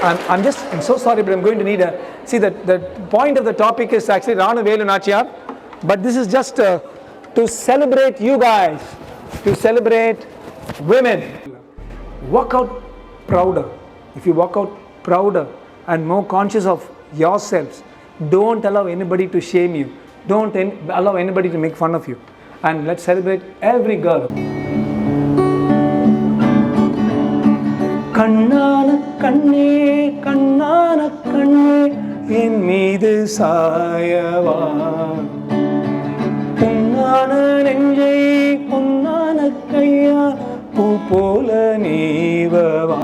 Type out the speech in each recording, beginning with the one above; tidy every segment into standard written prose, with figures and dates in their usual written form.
I'm so sorry, but I'm going to need a, see that the point of the topic is actually Rani Velu Nachiyar, but this is just to celebrate you guys, to celebrate women. Walk out prouder. If you walk out prouder and more conscious of yourselves, don't allow anybody to shame you. Don't allow anybody to make fun of you. And let's celebrate every girl. கண்ணான கண்ணே கண்ணான கண்ணே என் மீது சாயவா, பொன்னான நெஞ்சை பொன்னான கையா பூ போல நீவவா.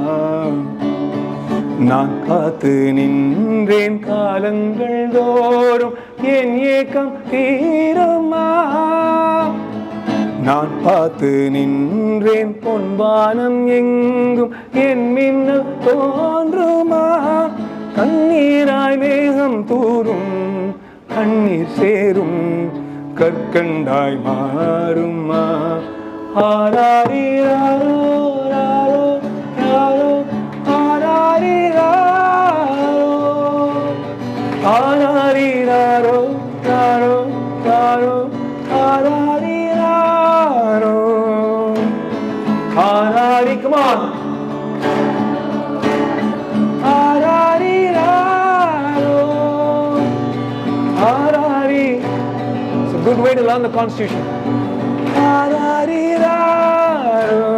நான் காத்து நின்றேன் காலங்கள் தோறும் என் ஏக்கம் தீருமா. நான் பார்த்து நின்றேன் பொன்வானம் எங்கும் என் மின்னல் தோன்றுமா. கண்ணீராய் மேகம் தூரும் கண்ணீர் சேரும் கற்கண்டாய் மாறுமா. ஆராரிராரோ ராரோ ராரோ ஆராரிராரோ ஆராரிராரோ ராரோ ராரோ ஆராரி. Arari, come on. Arari, raro. Arari. It's a good way to learn the Constitution. Arari, raro.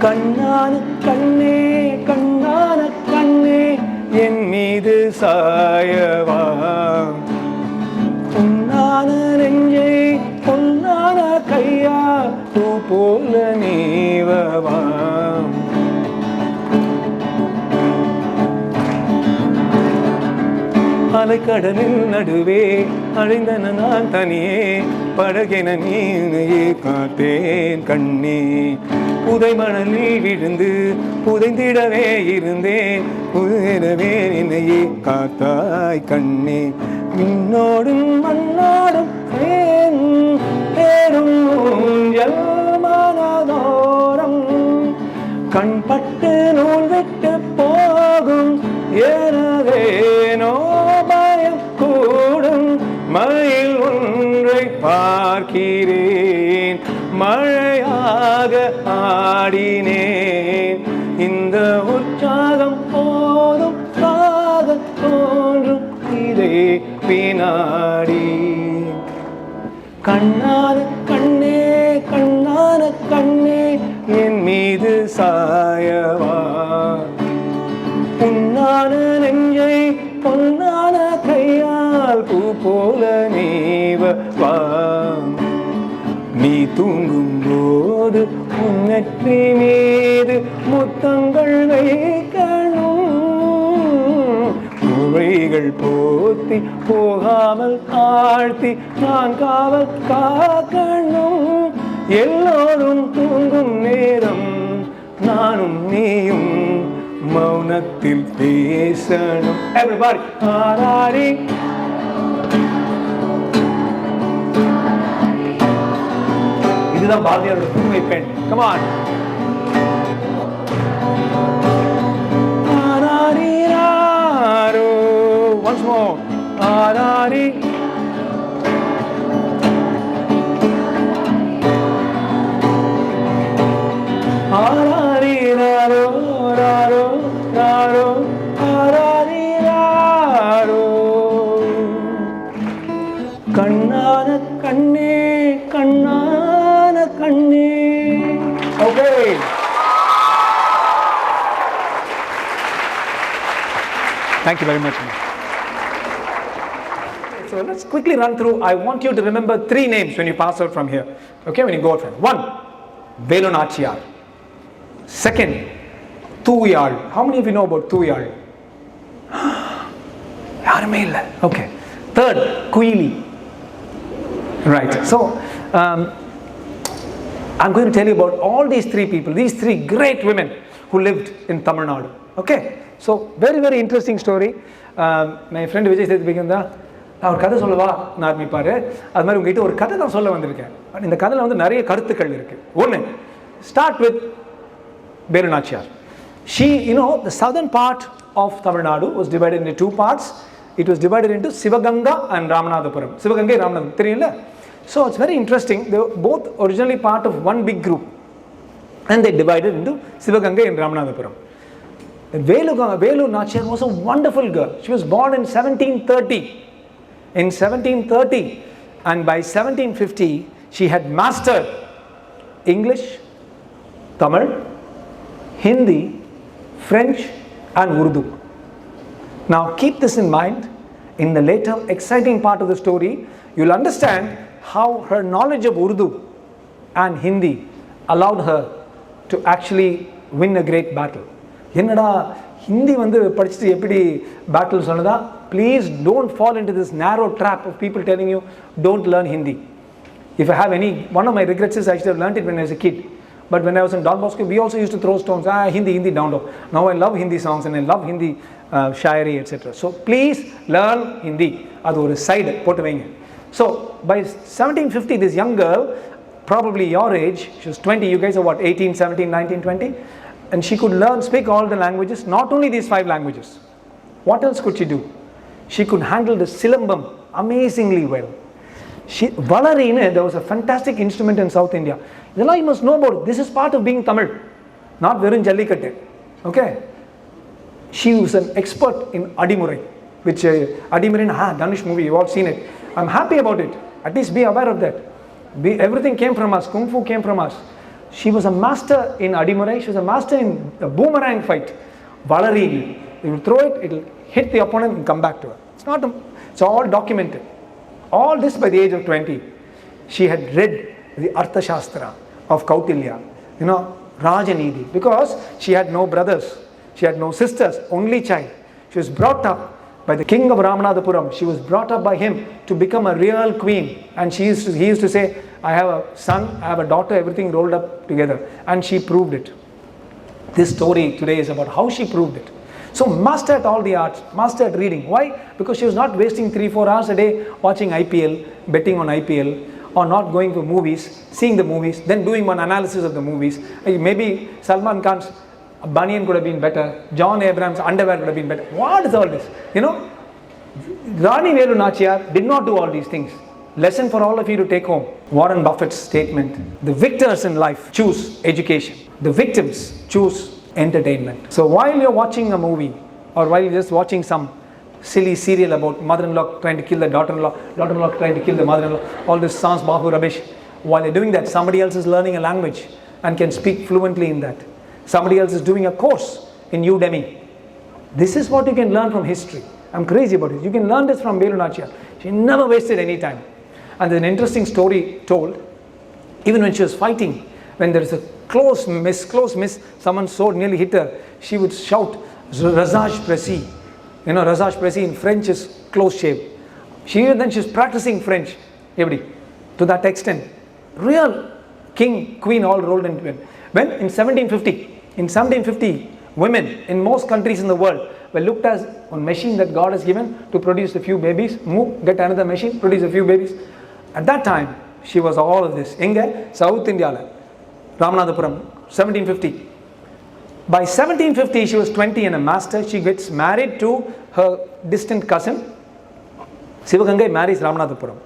Kannana kanne, kannana kanne, en meedu saayava. Unnana nenjai பொன்னான கையா பூ போல நீவவா. அலைக்கடலின் நடுவே அழைந்தன நான் தனியே, படகென நீனையே காத்தேன் கண்ணே. புதை மணலில் விழுந்து புதைந்திடவே இருந்தேன், புதையவே என்னையே காத்தாய் கண்ணே. விண்ணோடும் மண்ணோடும் பேரும் மனதோரம் கண்பட்டு நூல் விட்டு போகும் எனதேனோ பயம் கூடும். மயில் ஒன்றை பார்க்கிறேன் மழையாக ஆடினேன், இந்த உற்சாகம் போதும் சாக தோன்றும் இதே பினாடி. கண்ணான கண்ணே கண்ணான கண்ணே என் மீது சாயவா, பொன்னான நெஞ்சை பொன்னான கையால் பூ போல நீவவா. நீ தூங்கும் போது உன் நெற்றி மீது முத்தங்கள் வைக்கணும், குழைகள் போத்தி போகாமல் ஆழ்த்தி நான் காவல் காக்கணும். எல்லோரும் தூங்கும் நேரம் நானும் நீயும் மௌனத்தில் பேசணும். Everybody, ஆராரி. இதுதான் பாரதியாரோட புதுமை பெண். Come on. ஆராரி ராரோ. Once more. ஆராரி. ஆராரி ராரோ ராரோ ராரோ ஆராரி ராரோ. கண்ணான கண்ணே கண்ணான கண்ணே. Okay. Thank you very much. So let's quickly run through. I want you to remember 3 names when you pass out from here. Okay, when you go out from 1, Velu Nachiyar. Second, Thooyal. How many of you know about Thooyal? Yarume illa. Okay. Third, Kuili. Right. So I'm going to tell you about all these 3 people, these 3 great women who lived in Tamil Nadu. Okay. So very very interesting story. My friend Vijay Sethupathi நான் ஒரு கதை சொல்லவா நான் ஆரம்பிப்பார். அது மாதிரி உங்ககிட்ட ஒரு கதை தான் சொல்ல வந்திருக்கேன். இந்த கதையில் வந்து நிறைய கருத்துக்கள் இருக்குது. ஒன்று, start with Velu Nachiyar. The southern part of Tamil Nadu was divided into two parts. It was divided into Sivaganga and Ramanathapuram. Sivaganga and Ramanathapuram. So it's very interesting. They were both originally part of one big group. And they divided into Sivaganga and Ramanathapuram. Velu Nachiyar was a wonderful girl. She was born in 1730. In 1730. And by 1750, she had mastered English, Tamil, Hindi, French and Urdu. Now keep this in mind. In the later exciting part of the story, you'll understand how her knowledge of Urdu and Hindi allowed her to actually win a great battle. Yenada Hindi padichittu eppadi battle sonada? Please don't fall into this narrow trap of people telling you don't learn Hindi. If I have one of my regrets is I should have learned it when I was a kid. But when I was in Don Bosco, we also used to throw stones. Hindi, down low. Now I love Hindi songs and I love Hindi shairi, etc. So please learn Hindi. Adu side pottu. So by 1750, this young girl, probably your age, she was 20, you guys are what, 18, 17, 19, 20? And she could speak all the languages, not only these 5 languages. What else could she do? She could handle the silambam amazingly well. Valarine, there was a fantastic instrument in South India. You must know about it. This is part of being Tamil, not Verun Jallikattu. Okay? She was an expert in Adimurai, which Adimurai, Danish movie, you've all seen it. I'm happy about it. At least be aware of that. Everything came from us. Kung Fu came from us. She was a master in Adimurai. She was a master in the boomerang fight. Valarine. You will throw it, it will hit the opponent and come back to her. It's all documented. All this by the age of 20. She had read the Artha Shastra of Kautilya, Rajanidhi, because she had no brothers, she had no sisters, only child. She was brought up by the king of Ramanathapuram. She was brought up by him to become a real queen. And he used to say, I have a son, I have a daughter, everything rolled up together. And she proved it. This story today is about how she proved it. So master at all the arts, master at reading. Why? Because she was not wasting 3-4 hours a day watching IPL, betting on IPL, or not going for movies, seeing the movies, then doing one analysis of the movies. Maybe Salman Khan's banian could have been better, John Abraham's underwear could have been better. What is all this? Rani Velu Nachiyar did not do all these things. Lesson for all of you to take home. Warren Buffett's statement. The victors in life choose education. The victims choose entertainment. So while you're watching a movie or while you're just watching some silly serial about mother-in-law trying to kill the daughter-in-law, daughter-in-law trying to kill the mother-in-law, all this sounds bahu rubbish. While you're doing that, somebody else is learning a language and can speak fluently in that. Somebody else is doing a course in Udemy. This is what you can learn from history. I'm crazy about it. You can learn this from Velu Nachiyar. She never wasted any time. And there's an interesting story told. Even when she was fighting, when there is a close miss, someone's sword nearly hit her, she would shout, Razaj Presi. Razaj Presi in French is close shave. She's practicing French. To that extent. Real king, queen all rolled into it. When in 1750, women in most countries in the world were looked as one machine that God has given to produce a few babies, get another machine, produce a few babies. At that time, she was all of this. Inga, South India, Ramanathapuram, 1750. By 1750, she was 20 and a master. She gets married to her distant cousin. Sivagangai marries Ramanathapuram.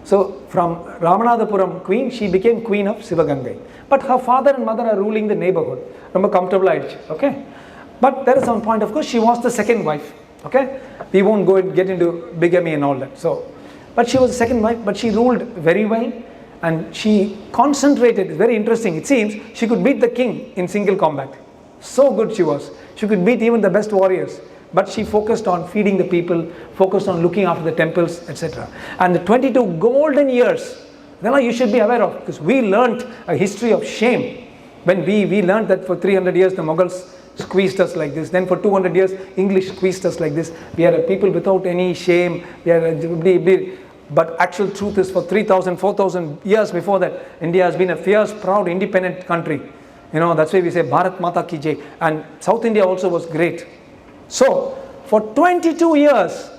So from Ramanathapuram queen, she became queen of Sivagangai. But her father and mother are ruling the neighborhood. Remember, comfortable age, okay? But there is some point, of course, she was the second wife, okay? We won't go and get into bigamy and all that. But she was the second wife, but she ruled very well. And she concentrated, it's very interesting. It seems she could beat the king in single combat. So good she was. She could beat even the best warriors. But she focused on feeding the people, focused on looking after the temples, etc. And the 22 golden years, you should be aware of, because we learnt a history of shame. When we learnt that for 300 years the Mughals squeezed us like this. Then for 200 years English squeezed us like this. We are a people without any shame. But actual truth is for 3,000, 4,000 years before that, India has been a fierce, proud, independent country. That's why we say Bharat Mata Ki Jai. And South India also was great. So, for 22 years,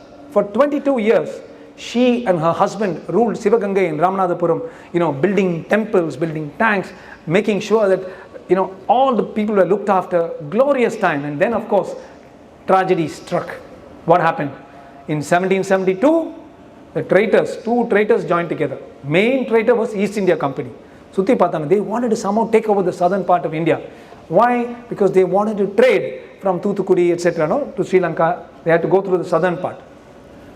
she and her husband ruled Sivagangai and Ramanathapuram, building temples, building tanks, making sure that all the people were looked after, glorious time. And then of course, tragedy struck. What happened? In 1772, the traitors, two traitors joined together. Main traitor was East India Company. Sutti Patana, they wanted to somehow take over the southern part of India. Why? Because they wanted to trade from Thoothukudi, etc. to Sri Lanka. They had to go through the southern part.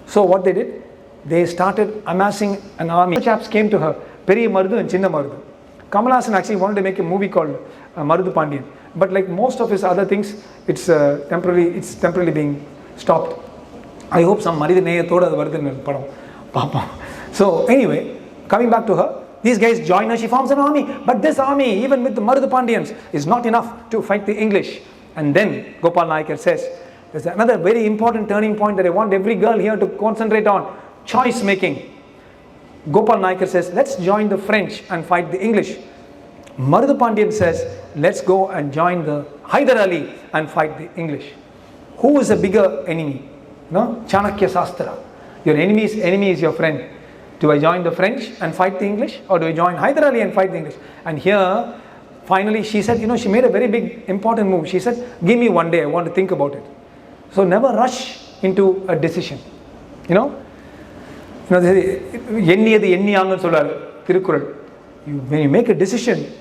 So what they did? They started amassing an army. The chaps came to her, Periya Marudu and Chinna Marudu. Kamal Haasan actually wanted to make a movie called Marudu Pandian. But like most of his other things, it's temporarily being stopped. I hope some Marida Neyathoda Vardhan Padam. So anyway, coming back to her, these guys join her, she forms an army. But this army, even with the Marudu Pandians, is not enough to fight the English. And then Gopal Nayakar says, there's another very important turning point that I want every girl here to concentrate on. Choice making. Gopal Nayakar says, let's join the French and fight the English. Marudu Pandian says, let's go and join the Hyder Ali and fight the English. Who is a bigger enemy? No? Chanakya Sastra. Your enemy's enemy is your friend. Do I join the French and fight the English, or do I join Hyder Ali and fight the English? And here, finally, she said, she made a very big, important move. She said, give me one day, I want to think about it. So never rush into a decision. When you make a decision,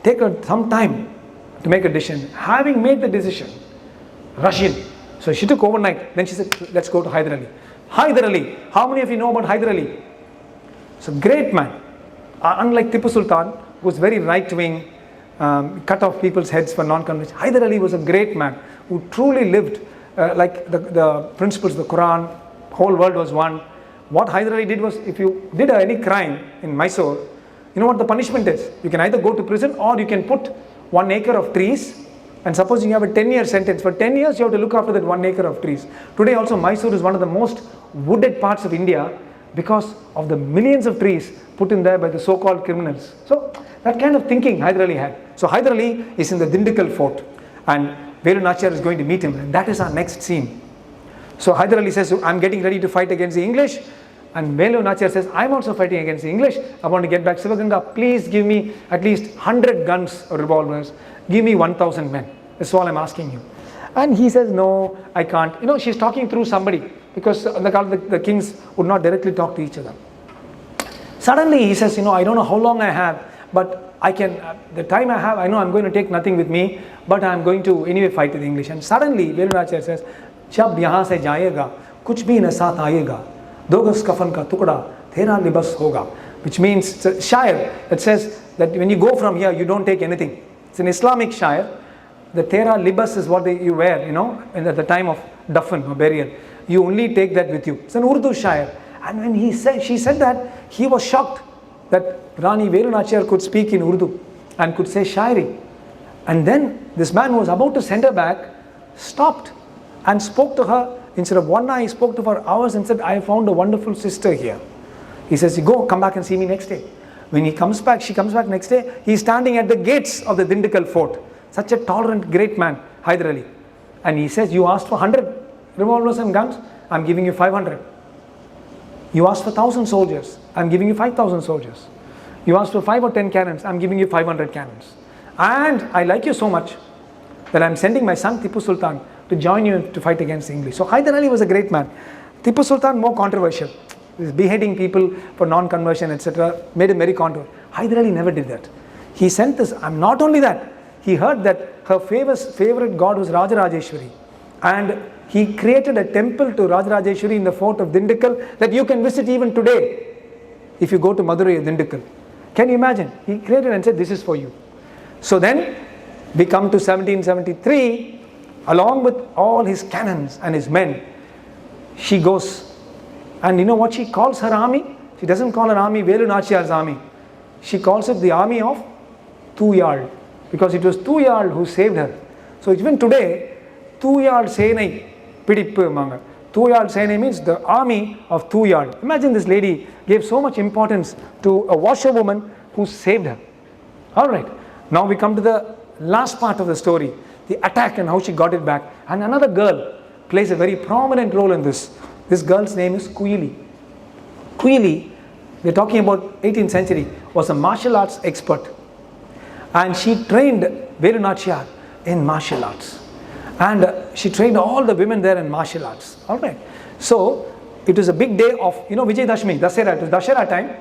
take some time to make a decision. Having made the decision, rush in. So she took overnight. Then she said, let's go to Hyder Ali. Hyder Ali. How many of you know about Hyder Ali? He's a great man. Unlike Tipu Sultan, who was very right-wing, cut off people's heads for non-convention. Hyder Ali was a great man who truly lived like the principles of the Quran. Whole world was one. What Hyder Ali did was, if you did any crime in Mysore, you know what the punishment is? You can either go to prison, or you can put 1 acre of trees, and suppose you have a 10-year sentence. For 10 years you have to look after that 1 acre of trees. Today also Mysore is one of the most wooded parts of India because of the millions of trees put in there by the so-called criminals. So that kind of thinking Hyder Ali had. So Hyder Ali is in the Dindigul fort, and Velu Nachiyar is going to meet him, and that is our next scene. So Hyder Ali says, I'm getting ready to fight against the English, and Velu Nachiyar says, I'm also fighting against the English. I want to get back Sivaganga. Please give me at least 100 guns or revolvers. Give me 1,000 men. That's all I'm asking you. And he says, no, I can't. She's talking through somebody, because the kings would not directly talk to each other. Suddenly he says, I don't know how long I have, but I can, the time I have, I know I'm going to take nothing with me, but I'm going to anyway fight with the English. And suddenly Velu Nachiyar says, जब यहाँ से जाएगा कुछ भी न साथ आएगा दो गज कफन का टुकड़ा तेरा लिबास होगा, which means it's a shire that says that when you go from here you don't take anything. It's an Islamic shire. The tera libas is what you wear, and at the time of dafn or burial. You only take that with you. It's an Urdu shire. And when she said that, he was shocked that Rani Velu Nachiyar could speak in Urdu and could say shairi. And then this man was about to send her back, stopped and spoke to her. Instead of 1 hour, he spoke to her for hours and said, I found a wonderful sister here. He says, go, come back and see me next day. When he comes back, she comes back next day, he's standing at the gates of the Dindigul fort. Such a tolerant, great man, Hyder Ali. And he says, you asked for 100 revolvers and guns, I'm giving you 500. You asked for 1,000 soldiers, I'm giving you 5,000 soldiers. You asked for 5 or 10 cannons, I'm giving you 500 cannons. And I like you so much that I'm sending my son Tipu Sultan to join you to fight against the English. So Hyder Ali was a great man. Tipu Sultan, more controversial. He's beheading people for non-conversion, etc. Made him very controversial. Hyder Ali never did that. He sent this, not only that, he heard that her favorite god was Rajarajeshwari. And he created a temple to Rajarajeshwari in the fort of Dindigul that you can visit even today if you go to Madurai or Dindigul. Can you imagine? He created and said, this is for you. So then we come to 1773, along with all his cannons and his men, she goes. And you know what she calls her army? She doesn't call her army Velu Nachiyar's army. She calls it the army of Tuyal, because it was Tuyal who saved her. So even today, Tuyal Senai Pidippu Manga. Tuyal Senai means the army of Tuyal. Imagine this lady gave so much importance to a washerwoman who saved her. Alright, now we come to the last part of the story, the attack and how she got it back. And another girl plays a very prominent role in this. This girl's name is Kuili. Kuili, we're talking about 18th century, was a martial arts expert. and she trained Velu Nachiyar in martial arts. And she trained all the women there in martial arts. Alright. So it was a big day of, Vijay Dashmi, Dasera, it was Dashera time,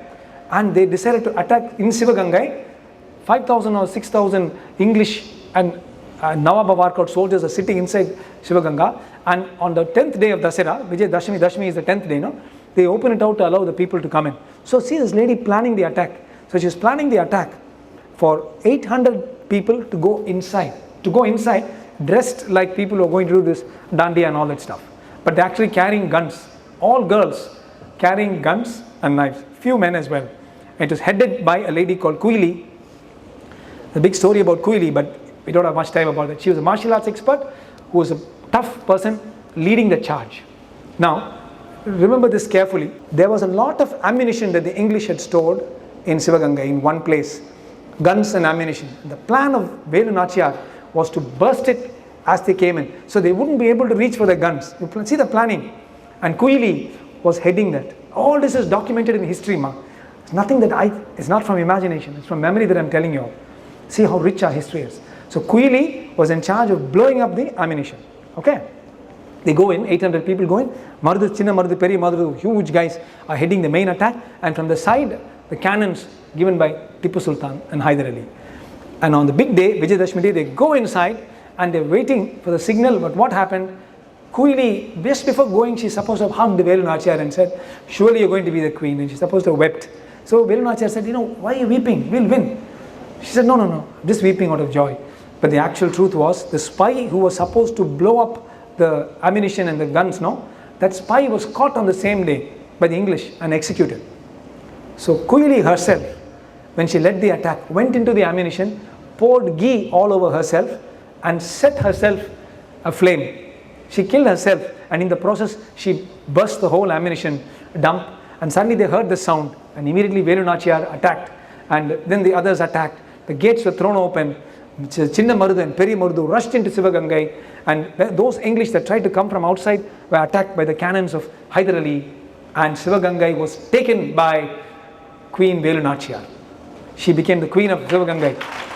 and they decided to attack in Sivagangai. 5,000 or 6,000 English and Nawab workout soldiers are sitting inside Shivaganga, and on the 10th day of Dasera, Vijay Dashmi is the 10th day, they open it out to allow the people to come in. So see this lady planning the attack. So she's planning the attack for 800 people to go inside. Dressed like people who are going to do this dandiya and all that stuff. But they're actually carrying guns. All girls carrying guns and knives. Few men as well. It was headed by a lady called Kuili. The big story about Kuili, but we don't have much time about that. She was a martial arts expert who was a tough person leading the charge. Now, remember this carefully. There was a lot of ammunition that the English had stored in Sivagangai in one place. Guns and ammunition. The plan of Velu Nachiyar was to burst it as they came in. So they wouldn't be able to reach for the guns. You see the planning. And Kuili was heading that. All this is documented in history, ma. It's nothing it's not from imagination. It's from memory that I'm telling you all. See how rich our history is. So Kuili was in charge of blowing up the ammunition. Okay. They go in, 800 people go in. Marudu, Chinna Marudu, Peri Marudu, huge guys are heading the main attack. And from the side, the cannons given by Tipu Sultan and Hyder Ali. And on the big day, Vijay Dashmi day, they go inside and they're waiting for the signal. But what happened? Kuili, just before going, she's supposed to have hugged Velu Nachiyar and said, surely you're going to be the queen. And she's supposed to have wept. So Velu Nachiyar said, why are you weeping? We'll win. She said, no, I'm just weeping out of joy. But the actual truth was, the spy who was supposed to blow up the ammunition and the guns, that spy was caught on the same day by the English and executed. So Kuili herself, when she led the attack, went into the ammunition, poured ghee all over herself and set herself aflame. She killed herself, and in the process she burst the whole ammunition dump, and suddenly they heard the sound, and immediately Velu Nachiyar attacked, and then the others attacked. The gates were thrown open. Chinna Marudu and Peri Marudu rushed into Sivagangai, and those English that tried to come from outside were attacked by the cannons of Hyder Ali, and Sivagangai was taken by Queen Velu Nachiyar. She became the queen of Sivagangai.